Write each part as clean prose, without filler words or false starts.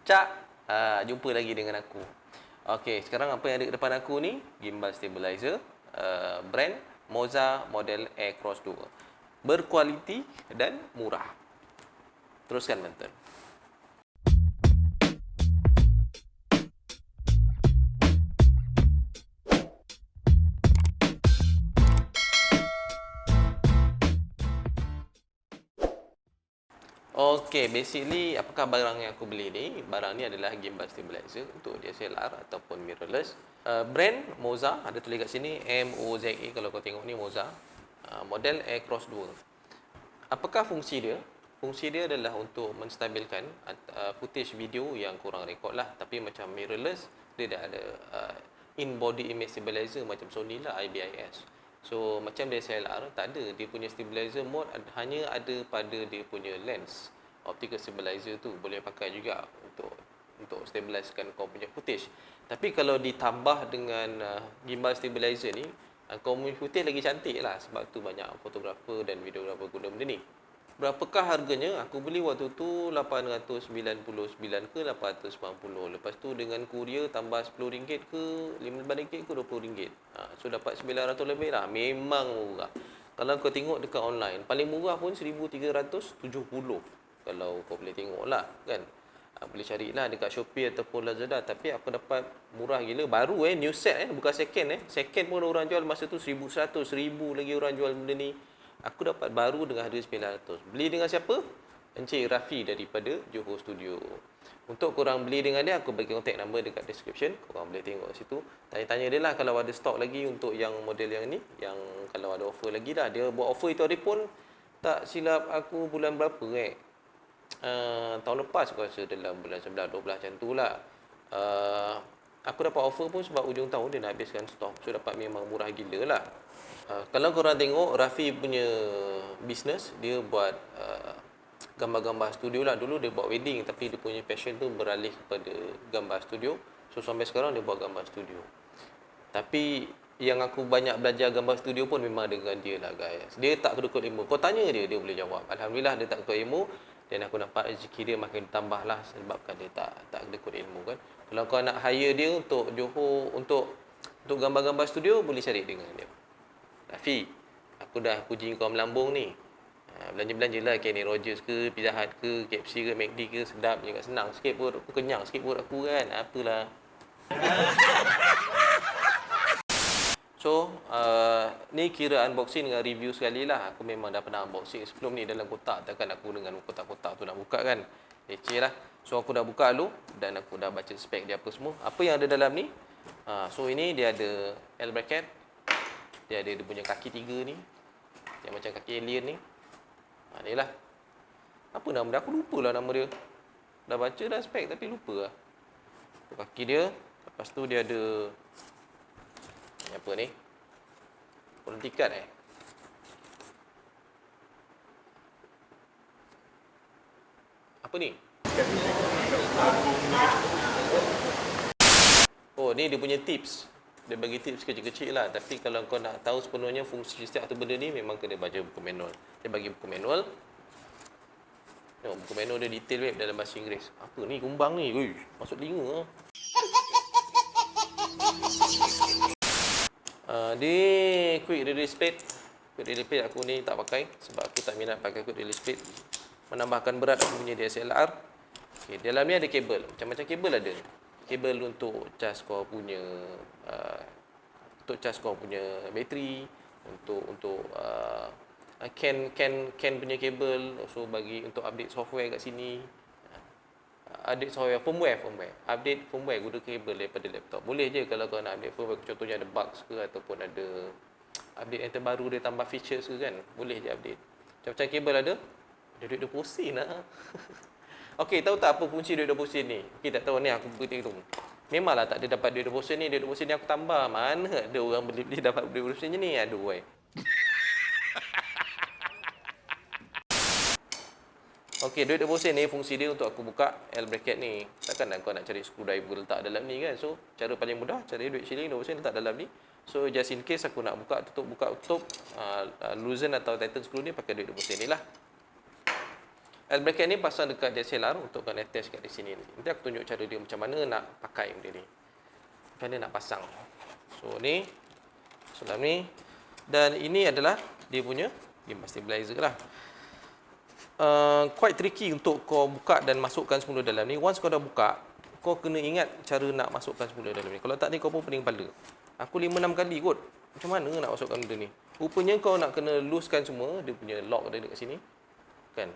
Cak, jumpa lagi dengan aku. Okey, sekarang apa yang ada depan aku ni? Gimbal stabilizer, brand Moza model Aircross 2. Berkualiti dan murah. Teruskan menonton. Okey, basically apakah barang yang aku beli ni? Barang ni adalah gimbal stabilizer untuk DSLR ataupun mirrorless. Brand Moza, ada tulis kat sini MOZA kalau kau tengok ni Moza. Model Aircross 2. Apakah fungsi dia? Fungsi dia adalah untuk menstabilkan footage video yang kurang rekod lah. Tapi macam mirrorless, dia dah ada in-body image stabilizer macam Sony lah, IBIS. So macam DSLR tak ada, dia punya stabilizer mode hanya ada pada dia punya lens. Optical stabilizer tu boleh pakai juga untuk stabilizekan kau punya footage. Tapi kalau ditambah dengan gimbal stabilizer ni, kau punya footage lagi cantik lah. Sebab tu banyak fotografer dan videografer guna benda ni. Berapakah harganya? Aku beli waktu tu 899 ke 890. Lepas tu dengan kurier tambah RM10 ke RM15 ke RM20. So dapat RM900 lebih lah. Memang murah. Kalau kau tengok dekat online, paling murah pun RM1,370. Kalau kau boleh tengok lah kan. Boleh carilah dekat Shopee ataupun Lazada. Tapi aku dapat murah gila. Baru new set bukan second Second pun orang jual masa tu 1,100, 1,000 lagi orang jual benda ni. Aku dapat baru dengan harga RM900. Beli dengan siapa? Encik Rafi daripada Johor Studio. Untuk korang beli dengan dia, aku bagi contact number dekat description. Korang boleh tengok kat situ. Tanya-tanya dia lah kalau ada stok lagi untuk yang model yang ni. Yang kalau ada offer lagi lah. Dia buat offer itu hari pun, tak silap aku bulan berapa tahun lepas aku rasa dalam bulan 11, 12 macam tu lah. Aku dapat offer pun sebab ujung tahun dia nak habiskan stok. So dapat memang murah gila lah. Kalau korang tengok Rafi punya business, dia buat gambar-gambar studio lah. Dulu dia buat wedding, tapi dia punya passion tu beralih kepada gambar studio. So sampai sekarang dia buat gambar studio. Tapi yang aku banyak belajar gambar studio pun memang dengan dia lah guys. Dia tak kedekut ilmu. Kau tanya dia, dia boleh jawab. Alhamdulillah dia tak kedekut ilmu. Dan aku nampak rezeki dia makin tambah lah sebabkan dia tak kedekut ilmu kan. Kalau kau nak hire dia untuk Johor, untuk gambar-gambar studio, boleh cari dengan dia. Rafi, aku dah puji kau melambung ni. Belanja-belanja lah Kenny Rogers ke, Pizza Hut ke, KFC ke, McD ke, sedap je. Senang sikit pun aku kenyang sikit pun aku kan. Apalah. So, ni kira unboxing dengan review sekali lah. Aku memang dah pernah unboxing sebelum ni dalam kotak. Takkan aku dengan kotak-kotak tu nak buka kan. Leceh lah. So, aku dah buka dulu dan aku dah baca spek dia apa semua. Apa yang ada dalam ni? So, ini dia ada L bracket. Dia ada dia punya kaki 3 ni. Yang macam kaki alien ni. Ni lah. Apa nama dia? Aku lupa lah nama dia. Dah baca dah spek tapi lupa lah. Kaki dia. Lepas tu dia ada apa ni? Warranty card Apa ni? Oh, ni dia punya tips. Dia bagi tips kecil-kecil lah. Tapi kalau kau nak tahu sepenuhnya fungsi setiap satu benda ni, memang kena baca buku manual. Dia bagi buku manual. Tengok buku manual dia detail web dalam bahasa Inggeris. Apa ni? Kumbang ni. Ui, masuk telinga. Dia quick release plate. Quick release plate aku ni tak pakai. Sebab aku tak minat pakai quick release plate. Menambahkan berat aku punya DSLR. Okay, dalam ni ada kabel. Macam-macam kabel ada. Kabel untuk cas kau punya bateri, untuk can punya kabel, so bagi untuk update software kat sini. Update software firmware, update firmware guna kabel daripada laptop. Boleh je kalau kau nak update firmware, contohnya ada bugs ke ataupun ada update yang terbaru dia tambah features ke kan, boleh je update. Macam-macam kabel ada. Dia duit 20 sen lah. Okey, tahu tak apa fungsi duit 20 sen ni? Okey, tak tahu ni aku beritahu. Memanglah tak ada dapat duit 20 sen ni. Duit 20 sen ni aku tambah. Mana ada orang beli dapat duit 20 sen je ni? Aduh, Okey, duit 20 sen ni fungsi dia untuk aku buka L bracket ni. Takkan kau nak cari screwdriver letak dalam ni kan? So, cara paling mudah cari duit shilling 20 sen letak dalam ni. So, just in case aku nak buka tutup loosen atau tighten screw ni pakai duit 20 sen ni lah. L bracket ni pasang dekat DSLR untuk kena attach kat di sini. Nanti aku tunjuk cara dia macam mana nak pakai benda ni. Macam mana nak pasang. So ni dalam ni, dan ini adalah dia punya gimbal stabilizer lah. Quite tricky untuk kau buka dan masukkan semula dalam ni. Once kau dah buka, kau kena ingat cara nak masukkan semula dalam ni. Kalau tak ni kau pun pening kepala. Aku 5-6 kali kot. Macam mana nak masukkan benda ni? Rupanya kau nak kena loosekan semua. Dia punya lock ada dekat sini. Kan?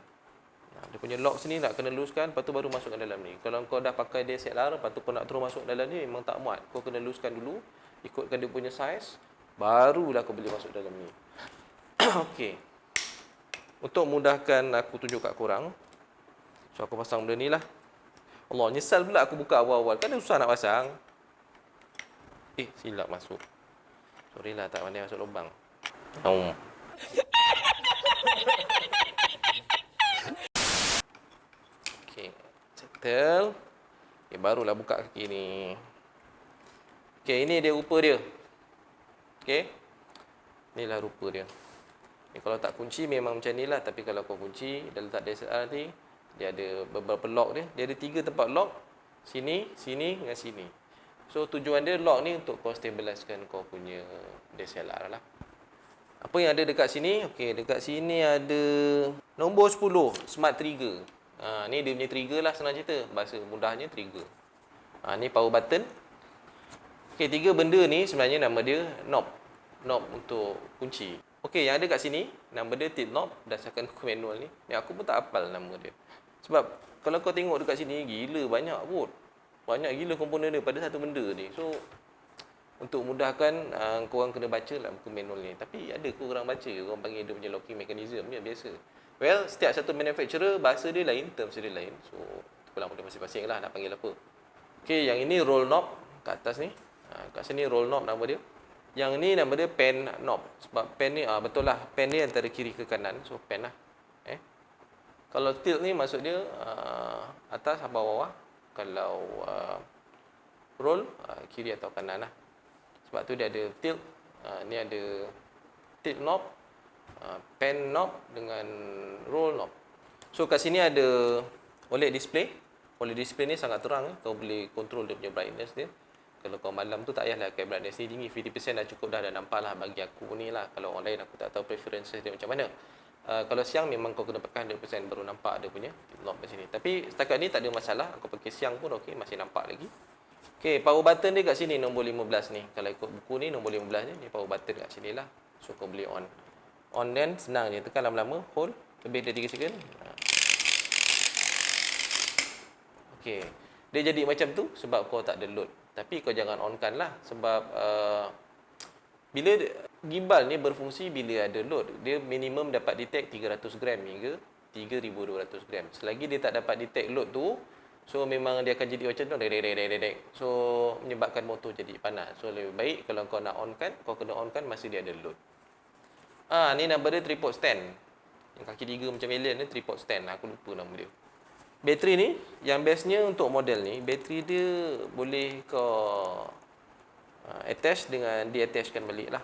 Dia punya lock sini nak kena loosekan, lepas tu baru masukkan dalam ni. Kalau kau dah pakai DSLR, lepas tu kau nak terus masuk dalam ni, memang tak muat. Kau kena loosekan dulu, ikutkan dia punya size, barulah kau boleh masuk dalam ni. Okey. Untuk mudahkan aku tunjuk kat korang, so aku pasang benda ni lah. Allah, nyesal pula aku buka awal-awal. Kan dia susah nak pasang. Silap masuk. Sorry lah, tak pandai masuk lubang. Okey, settle. Okay, barulah buka kaki ni. Okey, ini dia rupa dia. Okey. Inilah rupa dia. Ni kalau tak kunci memang macam ni lah. Tapi kalau kau kunci, dah letak DSLR nanti, dia ada beberapa lock dia. Dia ada 3 tempat lock. Sini, sini dengan sini. So tujuan dia lock ni untuk kau stabilizekan kau punya DSLR lah. Apa yang ada dekat sini? Okey, dekat sini ada nombor 10, smart trigger. Ni dia punya trigger lah, senang cerita. Bahasa mudahnya trigger. Ni power button. Okey, 3 benda ni sebenarnya nama dia knob. Knob untuk kunci. Okey, yang ada kat sini, nama dia tilt knob berdasarkan manual ni. Ni aku pun tak hafal nama dia. Sebab kalau kau tengok dekat sini, gila banyak kot. Banyak gila komponen dia pada satu benda ni. So, untuk mudahkan, korang kena baca lah buku manual ni. Tapi ada ke orang baca? Orang panggil dia punya locking mechanism ni biasa. Well, setiap satu manufacturer, bahasa dia lain, terms dia lain. So, pulang pada masing-masing lah nak panggil apa. Okey, yang ini roll knob kat atas ni. Kat sini roll knob nama dia. Yang ni nama dia pen knob. Sebab pen ni, betul lah, pen ni antara kiri ke kanan. So, pen lah. Kalau tilt ni maksud dia atas atau bawah. Kalau roll, kiri atau kanan lah. Sebab tu dia ada tilt. Ni ada tilt knob, pen knob dengan roll knob. So kat sini ada OLED display. OLED display ni sangat terang. Kau boleh control dia punya brightness dia. Kalau kau malam tu tak payahlah pakai brightness ni tinggi. 50% dah cukup dah nampak lah bagi aku ni lah. Kalau orang lain aku tak tahu preferences dia macam mana. Kalau siang memang kau kena pakai 100% baru nampak dia punya knob kat sini. Tapi setakat ni tak ada masalah. Aku pakai siang pun okey, masih nampak lagi. Okey, power button dia kat sini nombor 15 ni. Kalau ikut buku ni nombor 15 ni power button kat sini lah. So kau boleh on. On then senang je, tekan lama-lama, hold lebih dari 3 second. Okey. Dia jadi macam tu sebab kau tak ada load. Tapi kau jangan onkan lah sebab bila gimbal ni berfungsi bila ada load, dia minimum dapat detect 300 gram hingga 3200 gram. Selagi dia tak dapat detect load tu, so memang dia akan jadi macam tu, so menyebabkan motor jadi panas. So lebih baik kalau kau nak onkan, kau kena onkan masa dia ada load. Ni nama dia tripod stand. Yang kaki 3 macam alien ni tripod stand. Aku lupa nama dia. Bateri ni, yang bestnya untuk model ni, bateri dia boleh kau attach dengan di-attachkan balik lah.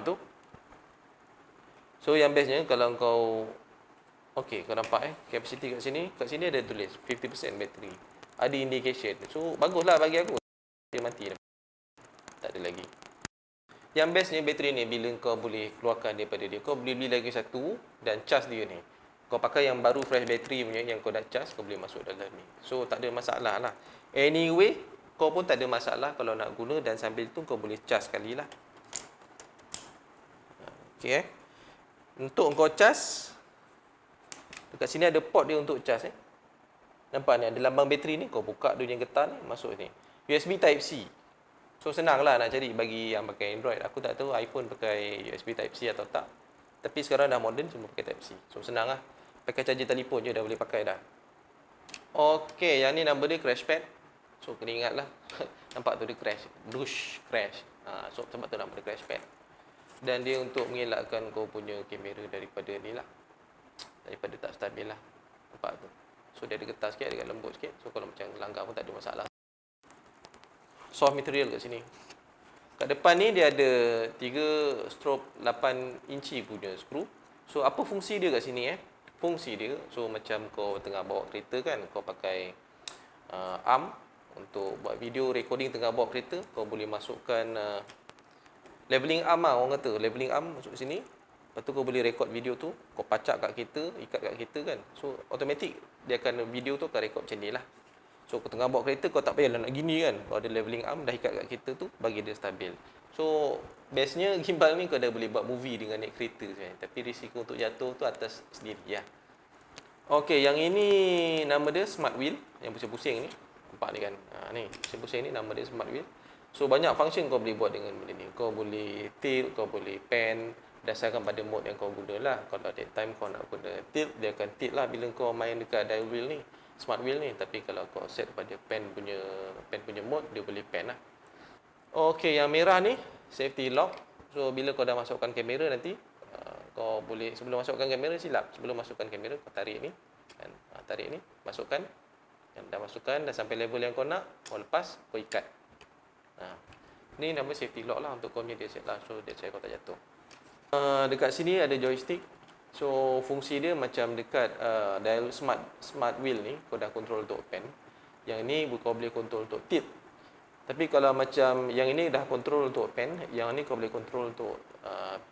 Tu. So yang bestnya kalau kau okey, kau nampak capacity kat sini. Kat sini ada tulis 50% bateri. Ada indication. So baguslah bagi aku. Dia mati dah. Tak ada lagi. Yang bestnya bateri ni bila kau boleh keluarkan daripada dia, kau boleh beli lagi satu dan charge dia ni. Kau pakai yang baru fresh bateri punya yang kau dah charge, kau boleh masuk dalam ni. So tak ada masalah lah. Anyway, kau pun tak ada masalah kalau nak guna dan sambil tu kau boleh charge sekali lah. Okey Untuk kau charge, dekat sini ada port dia untuk charge Nampak ni ada lambang bateri ni, kau buka dia punya getah ni, masuk ni. USB Type C. So senang lah nak cari bagi yang pakai Android. Aku tak tahu iPhone pakai USB Type C atau tak. Tapi sekarang dah modern semua pakai Type C. So senang lah. Pakai charger telefon je dah boleh pakai dah. Okey, yang ni nama dia crash pad. So kena ingat lah. Nampak tu dia crash. Dush, crash. So sebab tu nama dia crash pad. Dan dia untuk mengelakkan kau punya kamera daripada ni lah. Daripada tak stabil lah. Nampak tu. So dia ada getah sikit, ada lembut sikit. So kalau macam langgar pun tak ada masalah. Soft material kat sini. Kat depan ni dia ada 3 strop 8 inci punya skru. So apa fungsi dia kat sini fungsi dia. So macam kau tengah bawa kereta kan, kau pakai arm untuk buat video recording tengah bawa kereta, kau boleh masukkan leveling arm lah, orang kata leveling arm masuk sini. Lepas tu kau boleh record video tu, kau pacak kat kereta, ikat kat kereta kan. So automatic dia akan, video tu akan record macam ni lah. So kau tengah bawa kereta, kau tak payahlah nak gini kan. Kau ada leveling arm dah ikat kat kereta tu, bagi dia stabil. So bestnya gimbal ni kau dah boleh buat movie dengan naik kereta kan. Tapi risiko untuk jatuh tu atas sendiri ya. Okey, yang ini nama dia smart wheel, yang pusing-pusing ni. Nampak ni kan. Ni pusing-pusing ni nama dia smart wheel. So banyak function kau boleh buat dengan benda ni. Kau boleh tilt, kau boleh pan, berdasarkan pada mode yang kau guna lah. Kalau that time kau nak guna tilt, dia akan tilt lah bila kau main dekat dial wheel ni, smart wheel ni. Tapi kalau kau set pada pan punya mode, dia boleh pan lah. Okey, yang merah ni safety lock. So bila kau dah masukkan kamera nanti, kau boleh, sebelum masukkan kamera silap. Sebelum masukkan kamera kau tarik ni kan. Tarik ni, masukkan. Dan dah masukkan, dah sampai level yang kau nak, kau lepas, kau ikat. Ni nama safety lock lah untuk kau punya dia set lah. So dia set kau tak jatuh. Dekat sini ada joystick. So fungsi dia macam dekat dial smart wheel ni, kau dah control untuk pan. Yang ni kau boleh control untuk tilt. Tapi kalau macam yang ini dah control untuk pan, yang ni kau boleh control untuk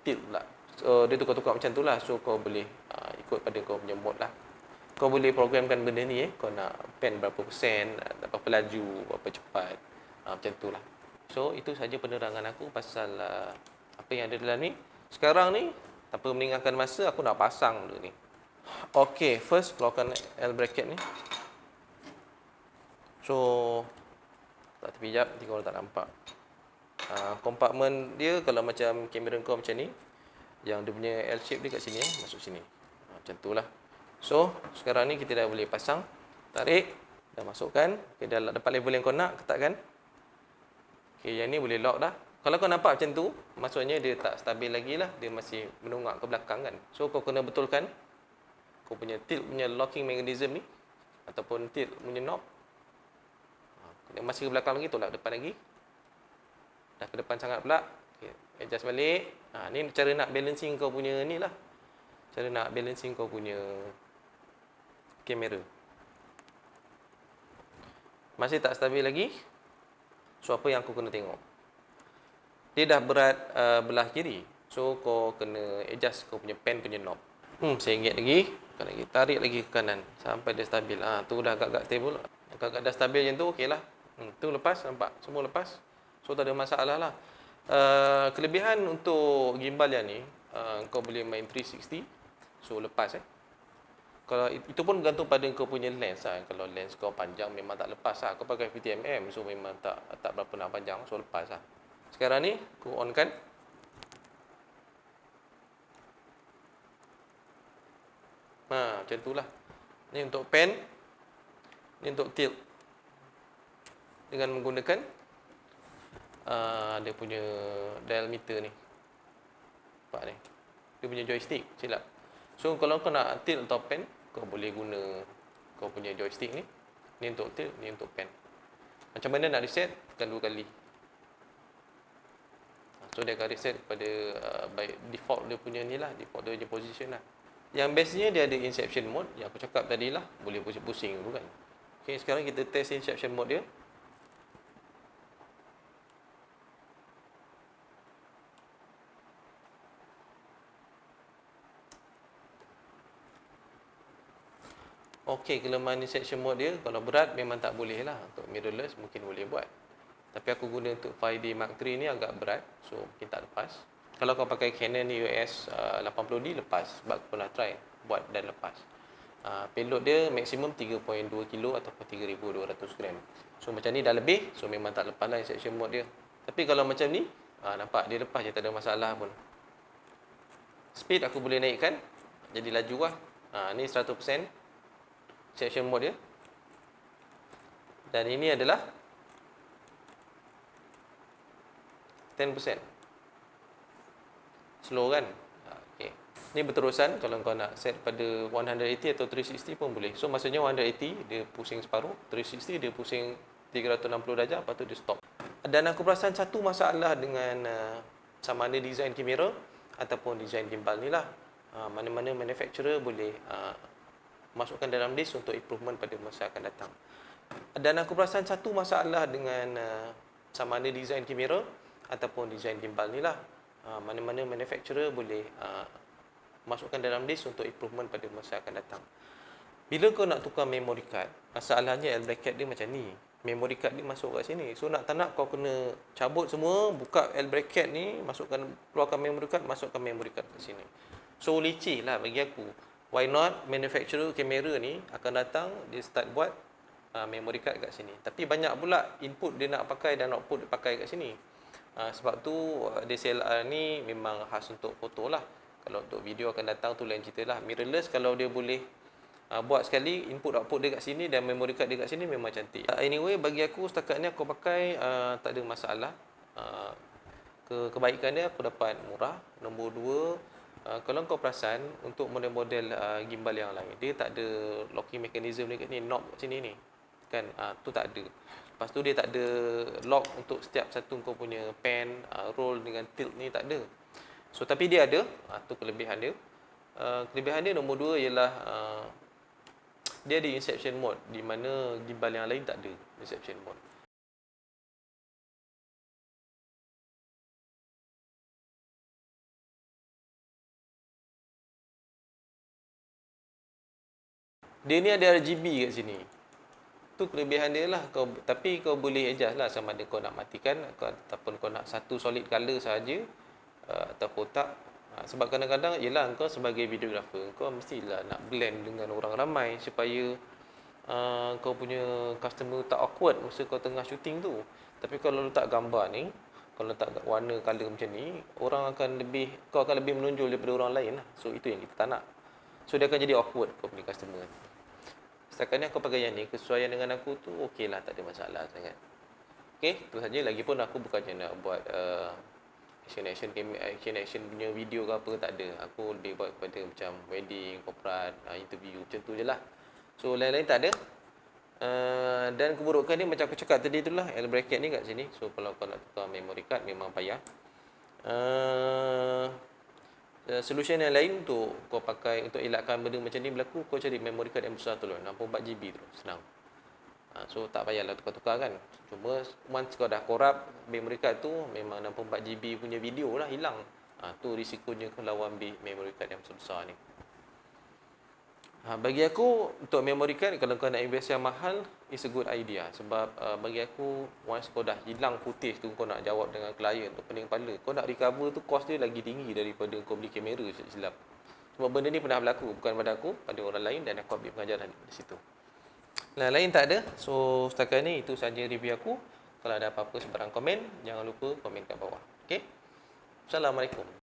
tilt pula. So dia tukar-tukar macam tu lah. So kau boleh ikut pada kau punya mode lah. Kau boleh programkan benda ni kau nak pan berapa persen, berapa laju, berapa cepat, macam tu lah. So itu saja penerangan aku pasal apa yang ada dalam ni. Sekarang ni tanpa meninggalkan masa, aku nak pasang dulu ni. Okey, first keluarkan L bracket ni. So tak tepi jap, nanti kau tak nampak. Kompartmen dia kalau macam kamera kau macam ni, yang dia punya L shape dia kat sini, masuk sini. Macam tu lah. So sekarang ni kita dah boleh pasang. Tarik, dah masukkan. Okay, dah dapat level yang kau nak, ketatkan. Okay, yang ni boleh lock dah. Kalau kau nampak macam tu, maksudnya dia tak stabil lagi lah. Dia masih menunggak ke belakang kan. So kau kena betulkan kau punya tilt punya locking mechanism ni, ataupun tilt punya knob. Masih ke belakang lagi, tolak depan lagi. Dah ke depan sangat pula. Okay, adjust balik. Ni cara nak balancing kau punya ni lah. Cara nak balancing kau punya kamera. Masih tak stabil lagi. So apa yang aku kena tengok, dia dah berat belah kiri. So kau kena adjust kau punya pan punya knob. Saya ingat lagi. Kau lagi tarik lagi ke kanan sampai dia stabil. Tu dah agak-agak stable. Agak-agak dah stabil macam tu, okey lah. Tu lepas, nampak? Semua lepas. So tak ada masalah lah. Kelebihan untuk gimbal yang ni, kau boleh main 360. So lepas kalau itu pun bergantung pada kau punya lens lah. Kalau lens kau panjang memang tak lepas lah. Kau pakai 50mm, so memang tak berapa nak panjang, so lepas lah. Sekarang ni aku on kan. Macam tu lah. Ni untuk pan, ni untuk tilt. Dengan menggunakan dia punya dial meter ni. Nampak ni, dia punya joystick, silap. So kalau kau nak tilt atau pan, kau boleh guna kau punya joystick ni. Ni untuk tilt, ni untuk pan. Macam mana nak reset? Tekan 2 kali. So dia akan reset pada by default dia punya ni lah, default dia punya position lah. Yang bestnya dia ada inception mode, yang aku cakap tadi lah, boleh pusing-pusing dulu kan. Okay, sekarang kita test inception mode dia. Okey, kelemahan inception mode dia, kalau berat memang tak boleh lah. Untuk mirrorless mungkin boleh buat. Tapi aku guna untuk 5D Mark III ni agak berat, so mungkin tak lepas. Kalau kau pakai Canon EOS 80D, lepas. Sebab aku pernah try buat dan lepas. Payload dia maksimum 3.2 kilo ataupun 3,200 gram. So macam ni dah lebih, so memang tak lepas lah inception mode dia. Tapi kalau macam ni, nampak dia lepas je, tak ada masalah pun. Speed aku boleh naikkan, jadi laju lah. Ni 100% inception mode dia. Dan ini adalah 10%. Slow kan? Okay. Ni berterusan. Kalau kau nak set pada 180 atau 360 pun boleh. So maksudnya 180 dia pusing separuh, 360 dia pusing 360 darjah, lepas tu dia stop. Dan aku perasan satu masalah dengan sama ada design kamera ataupun design gimbal ni lah. mana-mana manufacturer boleh masukkan dalam list untuk improvement pada masa akan datang. Dan aku perasan satu masalah dengan sama ada design kamera ataupun design gimbal ni lah. Mana-mana manufacturer boleh masukkan dalam list untuk improvement pada masa akan datang. Bila kau nak tukar memory card, masalahnya L bracket dia macam ni. Memory card dia masuk kat sini. So nak tak nak kau kena cabut semua, buka L bracket ni, keluarkan memory card, masukkan memory card kat sini. So leceh lah bagi aku. Why not manufacturer kamera ni akan datang, dia start buat memory card kat sini. Tapi banyak pula input dia nak pakai dan output dia pakai kat sini. Sebab tu DSLR ni memang khas untuk foto lah. Kalau untuk video akan datang tu lain cerita lah. Mirrorless kalau dia boleh buat sekali input output dia kat sini dan memory card dia kat sini memang cantik. Anyway, bagi aku setakat ni aku pakai tak ada masalah. Kebaikan dia aku dapat murah. Nombor 2, kalau kau perasan untuk model-model gimbal yang lain, dia tak ada locking mechanism ni kat ni, knob kat sini ni. Kan tu tak ada. Lepas tu dia tak ada lock untuk setiap satu kau punya pan, roll dengan tilt ni tak ada. So tapi dia ada, tu kelebihan dia. Kelebihan dia nombor 2 ialah dia ada inception mode, di mana gimbal yang lain tak ada inception mode. Dia ni ada RGB kat sini. Tu kelebihan dia lah. Tapi kau boleh adjust lah sama ada kau nak matikan ataupun kau nak satu solid color sahaja ataupun tak. Sebab kadang-kadang yelah kau sebagai videographer, kau mestilah nak blend dengan orang ramai supaya kau punya customer tak awkward masa kau tengah shooting tu. Tapi kalau letak gambar ni, kalau letak warna color macam ni, kau akan lebih menonjol daripada orang lain lah. So itu yang kita tak nak. So dia akan jadi awkward kau punya customer. Setakat ni aku pakai yang ni, kesesuaian dengan aku tu okey lah, tak ada masalah sangat. Okey, tu saja. Lagipun aku bukannya nak buat action punya video ke apa, tak ada. Aku lebih buat kepada macam wedding, corporate, interview, macam tu je lah. So lain-lain tak ada. Dan keburukan dia macam aku cakap tadi tu lah, L bracket ni kat sini. So kalau kau nak tukar memory card memang payah. Solution yang lain untuk kau pakai untuk elakkan benda macam ni berlaku, kau cari memory card yang besar tu lah, 64GB tu, senang. So tak payahlah tukar-tukar kan. Cuma once kau dah corrupt memory card tu, memang 64GB punya video lah hilang. Tu risikonya kalau ambil memory card yang besar ni. Bagi aku untuk memory card, kalau kau nak invest yang mahal, is a good idea. Sebab bagi aku once kau dah hilang footage tu, kau nak jawab dengan klien tu pening kepala. Kau nak recover tu cost dia lagi tinggi daripada kau beli kamera silap. Sebab benda ni pernah berlaku, bukan pada aku, pada orang lain, dan aku ambil pengajaran di situ. Lain tak ada. So setakat ni itu saja review aku. Kalau ada apa-apa sebarang komen, jangan lupa komen kat bawah. Okey. Assalamualaikum.